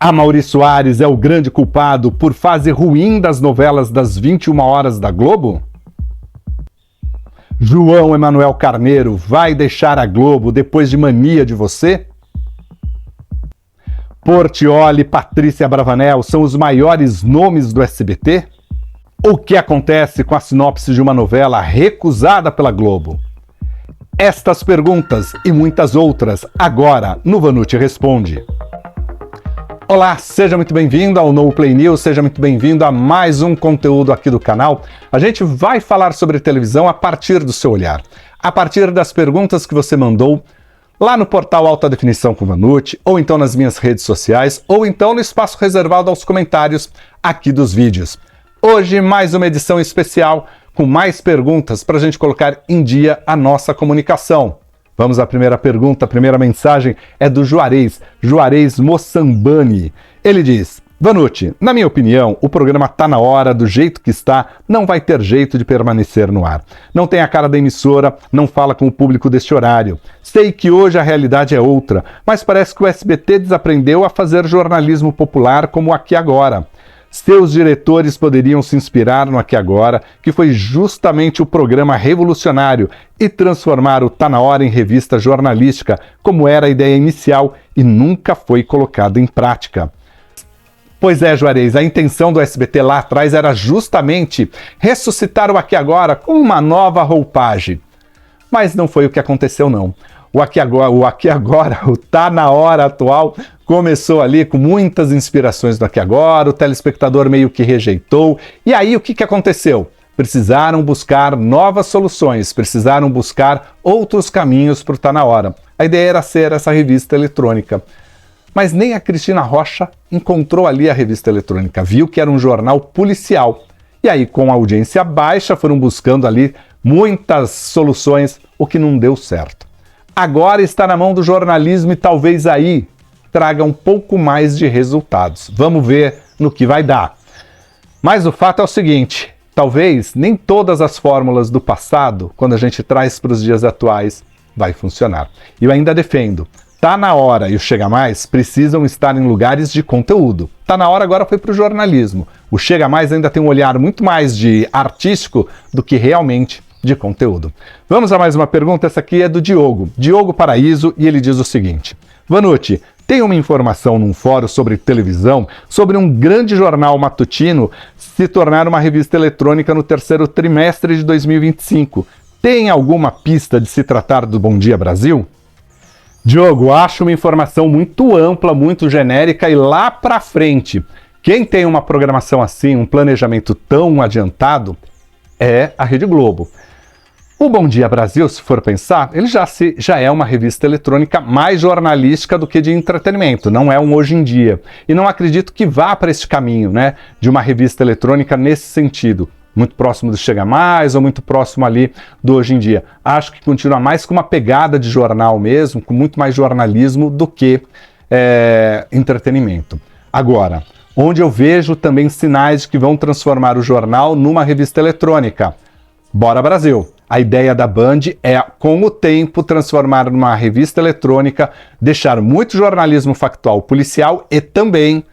Amaury Soares é o grande culpado por fase ruim das novelas das 21 horas da Globo? João Emanuel Carneiro vai deixar a Globo depois de Mania de Você? Portiolli e Patrícia Bravanel são os maiores nomes do SBT? O que acontece com a sinopse de uma novela recusada pela Globo? Estas perguntas e muitas outras agora no Vanucci Responde. Olá, seja muito bem-vindo ao No Play News, seja muito bem-vindo a mais um conteúdo aqui do canal. A gente vai falar sobre televisão a partir do seu olhar, a partir das perguntas que você mandou lá no portal Alta Definição com Vanucci, ou então nas minhas redes sociais, ou então no espaço reservado aos comentários aqui dos vídeos. Hoje, mais uma edição especial com mais perguntas para a gente colocar em dia a nossa comunicação. Vamos à primeira pergunta, a primeira mensagem é do Juarez Moçambani. Ele diz: Vanucci, na minha opinião, o programa tá na hora, do jeito que está, não vai ter jeito de permanecer no ar. Não tem a cara da emissora, não fala com o público deste horário. Sei que hoje a realidade é outra, mas parece que o SBT desaprendeu a fazer jornalismo popular como Aqui Agora. Seus diretores poderiam se inspirar no Aqui Agora, que foi justamente o programa revolucionário, e transformar o Tá Na Hora em revista jornalística, como era a ideia inicial e nunca foi colocada em prática. Pois é, Juarez, a intenção do SBT lá atrás era justamente ressuscitar o Aqui Agora com uma nova roupagem. Mas não foi o que aconteceu, não. O Aqui Agora, o Tá Na Hora atual, começou ali com muitas inspirações do Aqui Agora, o telespectador meio que rejeitou. E aí o que aconteceu? Precisaram buscar novas soluções, precisaram buscar outros caminhos para o Tá Na Hora. A ideia era ser essa revista eletrônica. Mas nem a Cristina Rocha encontrou ali a revista eletrônica, viu que era um jornal policial. E aí, com a audiência baixa, foram buscando ali muitas soluções, o que não deu certo. Agora está na mão do jornalismo e talvez aí traga um pouco mais de resultados. Vamos ver no que vai dar. Mas o fato é o seguinte, talvez nem todas as fórmulas do passado, quando a gente traz para os dias atuais, vai funcionar. E eu ainda defendo, Tá Na Hora e o Chega Mais precisam estar em lugares de conteúdo. Tá Na Hora agora foi para o jornalismo. O Chega Mais ainda tem um olhar muito mais de artístico do que realmente de conteúdo. Vamos a mais uma pergunta, essa aqui é do Diogo Paraíso, e ele diz o seguinte: Vanucci, tem uma informação num fórum sobre televisão sobre um grande jornal matutino se tornar uma revista eletrônica no terceiro trimestre de 2025. Tem alguma pista de se tratar do Bom Dia Brasil? Diogo, acho uma informação muito ampla, muito genérica, e lá pra frente, quem tem uma programação assim, um planejamento tão adiantado, é a Rede Globo. O Bom Dia Brasil, se for pensar, ele já é uma revista eletrônica mais jornalística do que de entretenimento, não é um Hoje em Dia. E não acredito que vá para esse caminho, né, de uma revista eletrônica nesse sentido, muito próximo do Chega Mais ou muito próximo ali do Hoje em Dia. Acho que continua mais com uma pegada de jornal mesmo, com muito mais jornalismo do que entretenimento. Agora, onde eu vejo também sinais de que vão transformar o jornal numa revista eletrônica, Bora Brasil. A ideia da Band é, com o tempo, transformar numa revista eletrônica, deixar muito jornalismo factual policial e também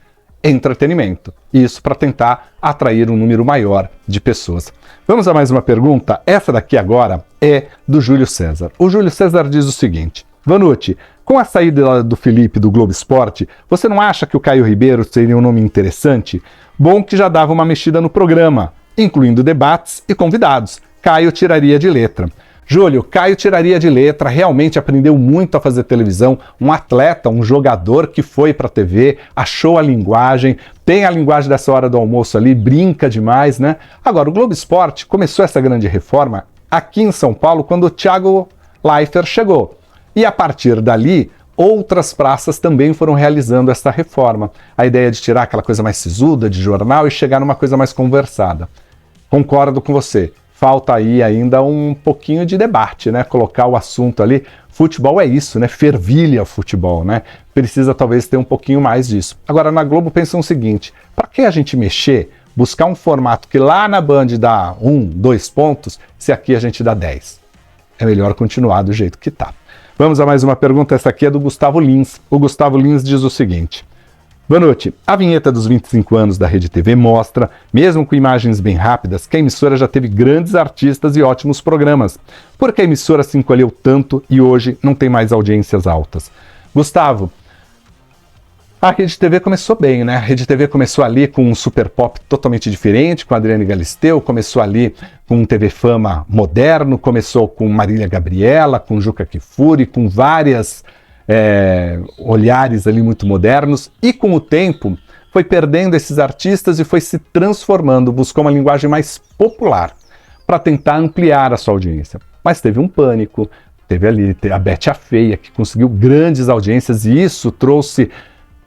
entretenimento. Isso para tentar atrair um número maior de pessoas. Vamos a mais uma pergunta? Essa daqui agora é do Júlio César. O Júlio César diz o seguinte: Vanucci, com a saída do Felipe do Globo Esporte, você não acha que o Caio Ribeiro seria um nome interessante? Bom que já dava uma mexida no programa, incluindo debates e convidados. Caio tiraria de letra. Júlio, Caio tiraria de letra, realmente aprendeu muito a fazer televisão, um atleta, um jogador que foi para a TV, achou a linguagem, tem a linguagem dessa hora do almoço ali, brinca demais, né? Agora, o Globo Esporte começou essa grande reforma aqui em São Paulo quando o Thiago Leifert chegou. E a partir dali, outras praças também foram realizando essa reforma. A ideia de tirar aquela coisa mais sisuda de jornal e chegar numa coisa mais conversada. Concordo com você. Falta aí ainda um pouquinho de debate, né? Colocar o assunto ali. Futebol é isso, né? Fervilha o futebol, né? Precisa talvez ter um pouquinho mais disso. Agora, na Globo pensam o seguinte: para que a gente mexer, buscar um formato que lá na Band dá 1, 2 pontos, se aqui a gente dá 10? É melhor continuar do jeito que tá. Vamos a mais uma pergunta, essa aqui é do Gustavo Lins. O Gustavo Lins diz o seguinte: Vanucci, a vinheta dos 25 anos da Rede TV mostra, mesmo com imagens bem rápidas, que a emissora já teve grandes artistas e ótimos programas. Por que a emissora se encolheu tanto e hoje não tem mais audiências altas? Gustavo, a Rede TV começou bem, né? A Rede TV começou ali com um super pop totalmente diferente, com a Adriane Galisteu, começou ali com um TV Fama moderno, começou com Marília Gabriela, com Juca Kfouri, com várias olhares ali muito modernos, e com o tempo foi perdendo esses artistas e foi se transformando, buscou uma linguagem mais popular para tentar ampliar a sua audiência. Mas teve um pânico, teve ali a Bete a Feia, que conseguiu grandes audiências, e isso trouxe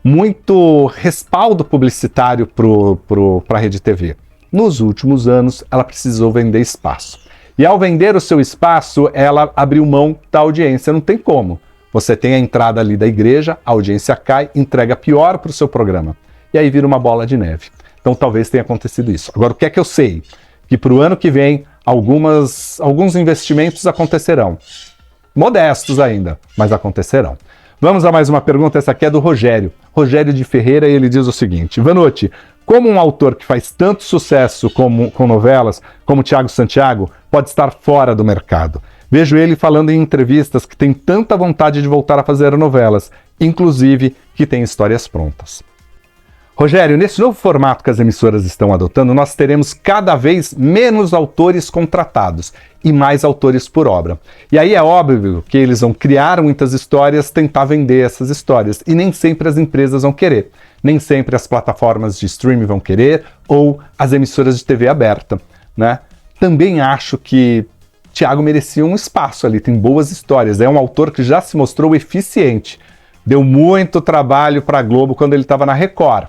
muito respaldo publicitário para a Rede TV. Nos últimos anos, ela precisou vender espaço. E ao vender o seu espaço, ela abriu mão da audiência. Não tem como. Você tem a entrada ali da igreja, a audiência cai, entrega pior para o seu programa. E aí vira uma bola de neve. Então talvez tenha acontecido isso. Agora, o que é que eu sei? Que para o ano que vem, alguns investimentos acontecerão. Modestos ainda, mas acontecerão. Vamos a mais uma pergunta, essa aqui é do Rogério. Rogério de Ferreira, e ele diz o seguinte: Vanucci, como um autor que faz tanto sucesso com novelas, como Thiago Santiago, pode estar fora do mercado? Vejo ele falando em entrevistas que tem tanta vontade de voltar a fazer novelas, inclusive que tem histórias prontas. Rogério, nesse novo formato que as emissoras estão adotando, nós teremos cada vez menos autores contratados e mais autores por obra. E aí é óbvio que eles vão criar muitas histórias, tentar vender essas histórias, e nem sempre as empresas vão querer, nem sempre as plataformas de streaming vão querer, ou as emissoras de TV aberta, né? Também acho que Thiago merecia um espaço ali, tem boas histórias, é um autor que já se mostrou eficiente, deu muito trabalho para a Globo quando ele estava na Record.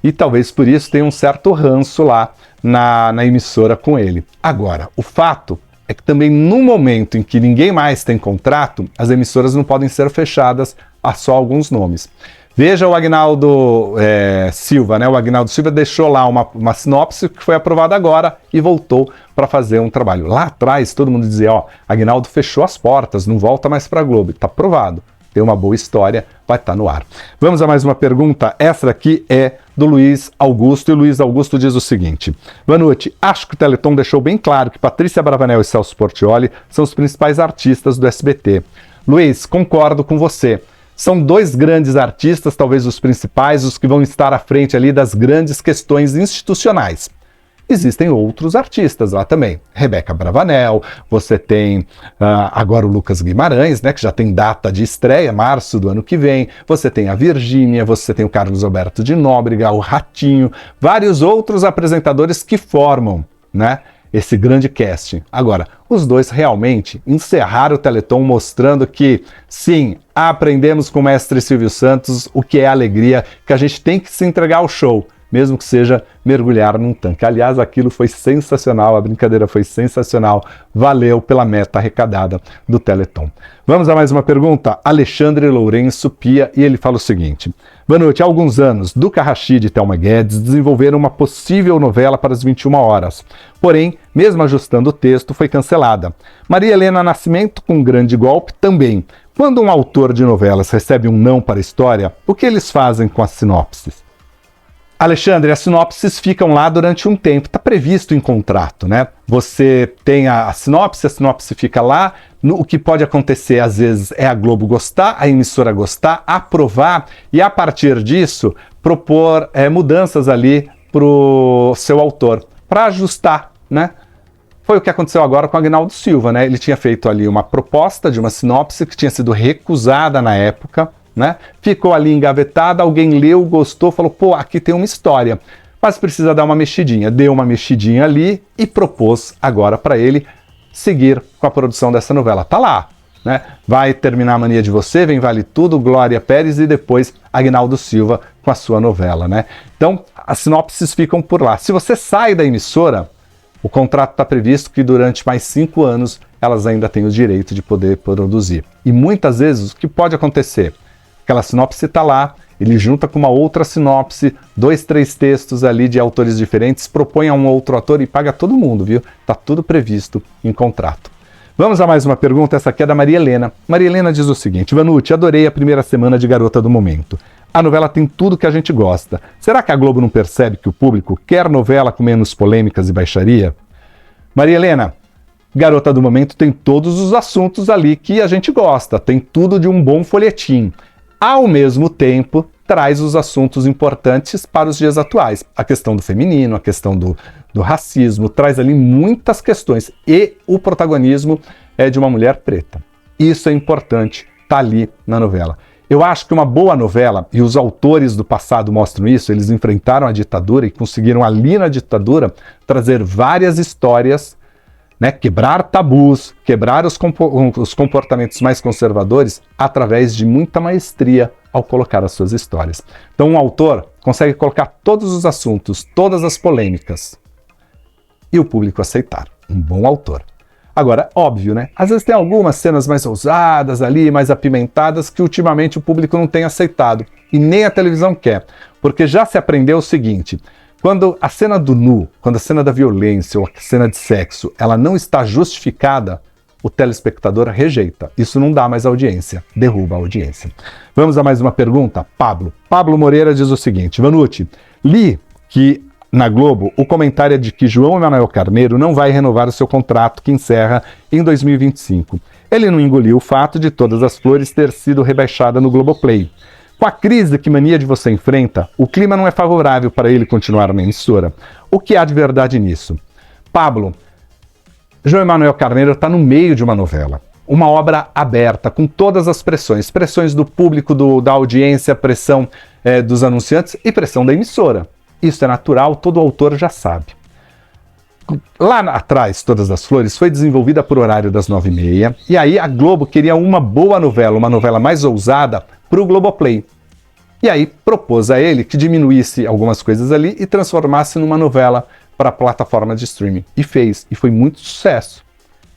E talvez por isso tenha um certo ranço lá na emissora com ele. Agora, o fato é que também no momento em que ninguém mais tem contrato, as emissoras não podem ser fechadas a só alguns nomes. Veja o Agnaldo Silva, né? O Agnaldo Silva deixou lá uma sinopse que foi aprovada agora e voltou para fazer um trabalho. Lá atrás todo mundo dizia, ó, Agnaldo fechou as portas, não volta mais para a Globo. Está aprovado. Tem uma boa história, vai estar no ar. Vamos a mais uma pergunta. Essa aqui é do Luiz Augusto, e o Luiz Augusto diz o seguinte: Vanucci, acho que o Teleton deixou bem claro que Patrícia Abravanel e Celso Portiolli são os principais artistas do SBT. Luiz, concordo com você. São dois grandes artistas, talvez os principais, os que vão estar à frente ali das grandes questões institucionais. Existem outros artistas lá também. Rebeca Bravanel, você tem agora o Lucas Guimarães, né, que já tem data de estreia, março do ano que vem. Você tem a Virgínia, você tem o Carlos Alberto de Nóbrega, o Ratinho, vários outros apresentadores que formam, né, esse grande casting. Agora, os dois realmente encerraram o Teleton mostrando que, sim, aprendemos com o mestre Silvio Santos o que é alegria, que a gente tem que se entregar ao show, mesmo que seja mergulhar num tanque. Aliás, aquilo foi sensacional, a brincadeira foi sensacional, valeu pela meta arrecadada do Teleton. Vamos a mais uma pergunta? Alexandre Lourenço Pia, e ele fala o seguinte: Vanucci, há alguns anos, Duca Rachid e Thelma Guedes desenvolveram uma possível novela para as 21 horas. Porém, mesmo ajustando o texto, foi cancelada. Maria Helena Nascimento, com um grande golpe, também. Quando um autor de novelas recebe um não para a história, o que eles fazem com as sinopses? Alexandre, as sinopses ficam lá durante um tempo, está previsto em contrato, né? Você tem a sinopse fica lá. O que pode acontecer, às vezes, é a Globo gostar, a emissora gostar, aprovar, e a partir disso, propor mudanças ali para o seu autor, para ajustar, né? Foi o que aconteceu agora com o Agnaldo Silva, né? Ele tinha feito ali uma proposta de uma sinopse que tinha sido recusada na época, né? Ficou ali engavetada, alguém leu, gostou, falou, pô, aqui tem uma história, mas precisa dar uma mexidinha. Deu uma mexidinha ali e propôs agora para ele seguir com a produção dessa novela. Tá lá, né? Vai terminar A Mania de Você, Vem Vale Tudo, Glória Pérez e depois Agnaldo Silva com a sua novela, né? Então, as sinopses ficam por lá. Se você sai da emissora, o contrato está previsto que durante mais 5 anos elas ainda têm o direito de poder produzir. E muitas vezes o que pode acontecer? Aquela sinopse está lá, ele junta com uma outra sinopse, 2, 3 textos ali de autores diferentes, propõe a um outro ator e paga todo mundo, viu? Está tudo previsto em contrato. Vamos a mais uma pergunta, essa aqui é da Maria Helena. Maria Helena diz o seguinte: Vanucci, adorei a primeira semana de Garota do Momento. A novela tem tudo que a gente gosta. Será que a Globo não percebe que o público quer novela com menos polêmicas e baixaria? Maria Helena, Garota do Momento tem todos os assuntos ali que a gente gosta, tem tudo de um bom folhetim. Ao mesmo tempo, traz os assuntos importantes para os dias atuais. A questão do feminino, a questão do racismo, traz ali muitas questões. E o protagonismo é de uma mulher preta. Isso é importante, tá ali na novela. Eu acho que uma boa novela, e os autores do passado mostram isso, eles enfrentaram a ditadura e conseguiram ali na ditadura trazer várias histórias, né, quebrar tabus, quebrar os comportamentos mais conservadores através de muita maestria ao colocar as suas histórias. Então um autor consegue colocar todos os assuntos, todas as polêmicas e o público aceitar. Um bom autor. Agora, óbvio, né? Às vezes tem algumas cenas mais ousadas ali, mais apimentadas, que ultimamente o público não tem aceitado. E nem a televisão quer. Porque já se aprendeu o seguinte: quando a cena do nu, quando a cena da violência ou a cena de sexo, ela não está justificada, o telespectador rejeita. Isso não dá mais audiência, derruba a audiência. Vamos a mais uma pergunta? Pablo Moreira diz o seguinte: Vanucci, li que na Globo o comentário é de que João Emanuel Carneiro não vai renovar o seu contrato que encerra em 2025. Ele não engoliu o fato de Todas as Flores ter sido rebaixada no Globoplay. Com a crise que Mania de Você enfrenta, o clima não é favorável para ele continuar na emissora. O que há de verdade nisso? Pablo, João Emanuel Carneiro está no meio de uma novela. Uma obra aberta, com todas as pressões. Pressões do público, da audiência, pressão dos anunciantes e pressão da emissora. Isso é natural, todo autor já sabe. Lá atrás, Todas as Flores foi desenvolvida por horário das 9h30, e aí a Globo queria uma boa novela, uma novela mais ousada, para o Globoplay. E aí propôs a ele que diminuísse algumas coisas ali e transformasse numa novela para a plataforma de streaming. E fez, e foi muito sucesso.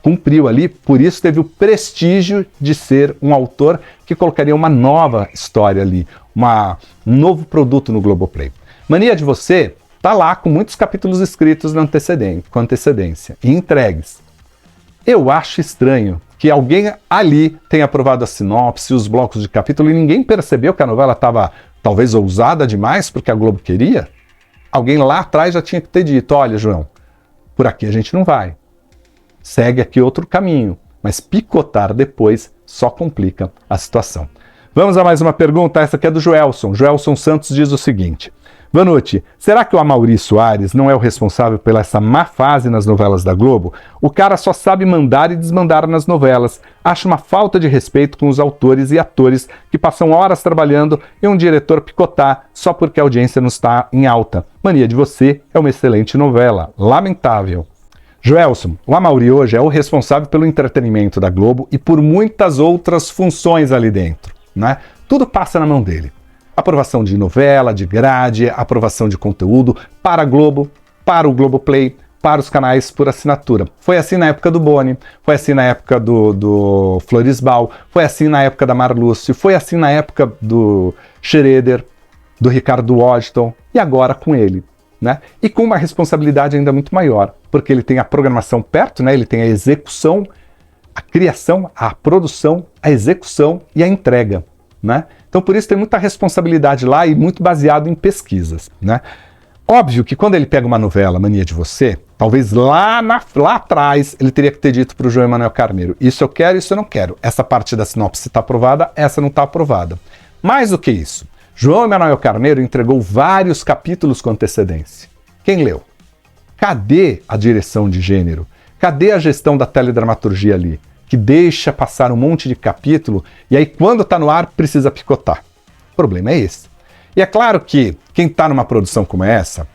Cumpriu ali, por isso teve o prestígio de ser um autor que colocaria uma nova história ali, um novo produto no Globoplay. Mania de Você tá lá com muitos capítulos escritos com antecedência e entregues. Eu acho estranho que alguém ali tenha aprovado a sinopse, os blocos de capítulo, e ninguém percebeu que a novela estava talvez ousada demais porque a Globo queria. Alguém lá atrás já tinha que ter dito: olha, João, por aqui a gente não vai. Segue aqui outro caminho. Mas picotar depois só complica a situação. Vamos a mais uma pergunta, essa aqui é do Joelson. Joelson Santos diz o seguinte: Vanucci, será que o Amaury Soares não é o responsável pela essa má fase nas novelas da Globo? O cara só sabe mandar e desmandar nas novelas. Acho uma falta de respeito com os autores e atores que passam horas trabalhando e um diretor picotar só porque a audiência não está em alta. Mania de Você é uma excelente novela. Lamentável. Joelson, o Amaury hoje é o responsável pelo entretenimento da Globo e por muitas outras funções ali dentro, né? Tudo passa na mão dele. Aprovação de novela, de grade, aprovação de conteúdo para a Globo, para o Globoplay, para os canais por assinatura. Foi assim na época do Boni, foi assim na época do Florisbal, foi assim na época da Marluce, foi assim na época do Schroeder, do Ricardo Washington e agora com ele, né? E com uma responsabilidade ainda muito maior, porque ele tem a programação perto, né? Ele tem a execução, a criação, a produção, a execução e a entrega, né? Então por isso tem muita responsabilidade lá e muito baseado em pesquisas, né? Óbvio que quando ele pega uma novela, Mania de Você, talvez lá atrás ele teria que ter dito para o João Emanuel Carneiro: isso eu quero, isso eu não quero. Essa parte da sinopse está aprovada, essa não está aprovada. Mais do que isso, João Emanuel Carneiro entregou vários capítulos com antecedência. Quem leu? Cadê a direção de gênero? Cadê a gestão da teledramaturgia ali? Que deixa passar um monte de capítulo e aí quando está no ar precisa picotar. O problema é esse. E é claro que quem está numa produção como essa,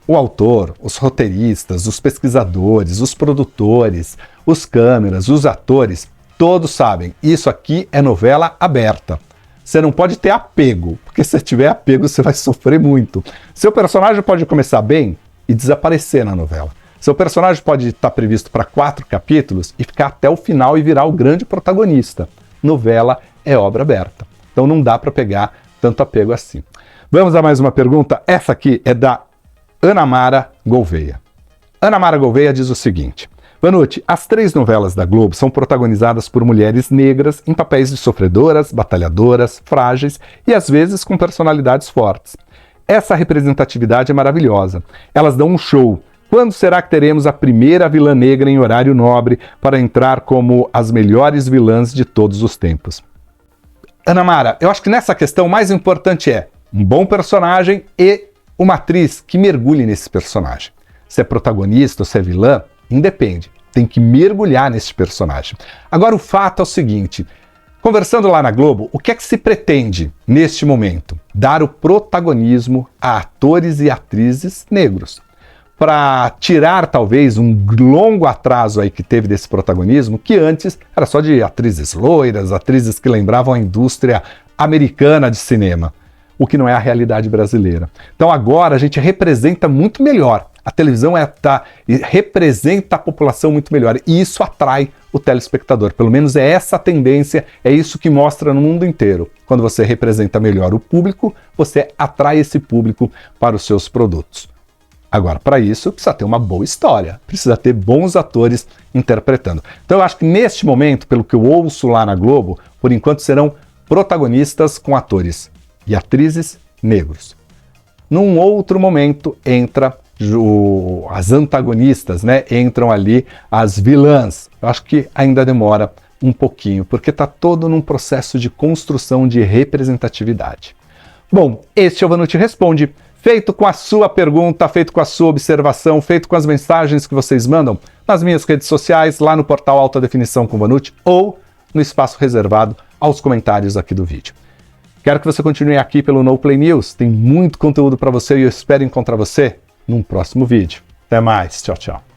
o autor, os roteiristas, os pesquisadores, os produtores, os câmeras, os atores, todos sabem, isso aqui é novela aberta. Você não pode ter apego, porque se tiver apego você vai sofrer muito. Seu personagem pode começar bem e desaparecer na novela. Seu personagem pode estar previsto para 4 capítulos e ficar até o final e virar o grande protagonista. Novela é obra aberta. Então não dá para pegar tanto apego assim. Vamos a mais uma pergunta. Essa aqui é da Ana Mara Gouveia. Ana Mara Gouveia diz o seguinte: Vanucci, as 3 novelas da Globo são protagonizadas por mulheres negras em papéis de sofredoras, batalhadoras, frágeis e às vezes com personalidades fortes. Essa representatividade é maravilhosa. Elas dão um show. Quando será que teremos a primeira vilã negra em horário nobre para entrar como as melhores vilãs de todos os tempos? Ana Mara, eu acho que nessa questão o mais importante é um bom personagem e uma atriz que mergulhe nesse personagem. Se é protagonista ou se é vilã, independe. Tem que mergulhar nesse personagem. Agora o fato é o seguinte, conversando lá na Globo, o que é que se pretende neste momento? Dar o protagonismo a atores e atrizes negros. Para tirar talvez um longo atraso aí que teve desse protagonismo, que antes era só de atrizes loiras, atrizes que lembravam a indústria americana de cinema, o que não é a realidade brasileira. Então agora a gente representa muito melhor. A televisão representa a população muito melhor e isso atrai o telespectador. Pelo menos é essa a tendência, é isso que mostra no mundo inteiro. Quando você representa melhor o público, você atrai esse público para os seus produtos. Agora, para isso, precisa ter uma boa história, precisa ter bons atores interpretando. Então eu acho que neste momento, pelo que eu ouço lá na Globo, por enquanto serão protagonistas com atores e atrizes negros. Num outro momento entra as antagonistas, né? Entram ali as vilãs. Eu acho que ainda demora um pouquinho, porque está todo num processo de construção de representatividade. Bom, este é o Vanucci Responde, feito com a sua pergunta, feito com a sua observação, feito com as mensagens que vocês mandam nas minhas redes sociais, lá no portal Alta Definição com Vanucci ou no espaço reservado aos comentários aqui do vídeo. Quero que você continue aqui pelo No Play News, tem muito conteúdo para você e eu espero encontrar você num próximo vídeo. Até mais, tchau, tchau.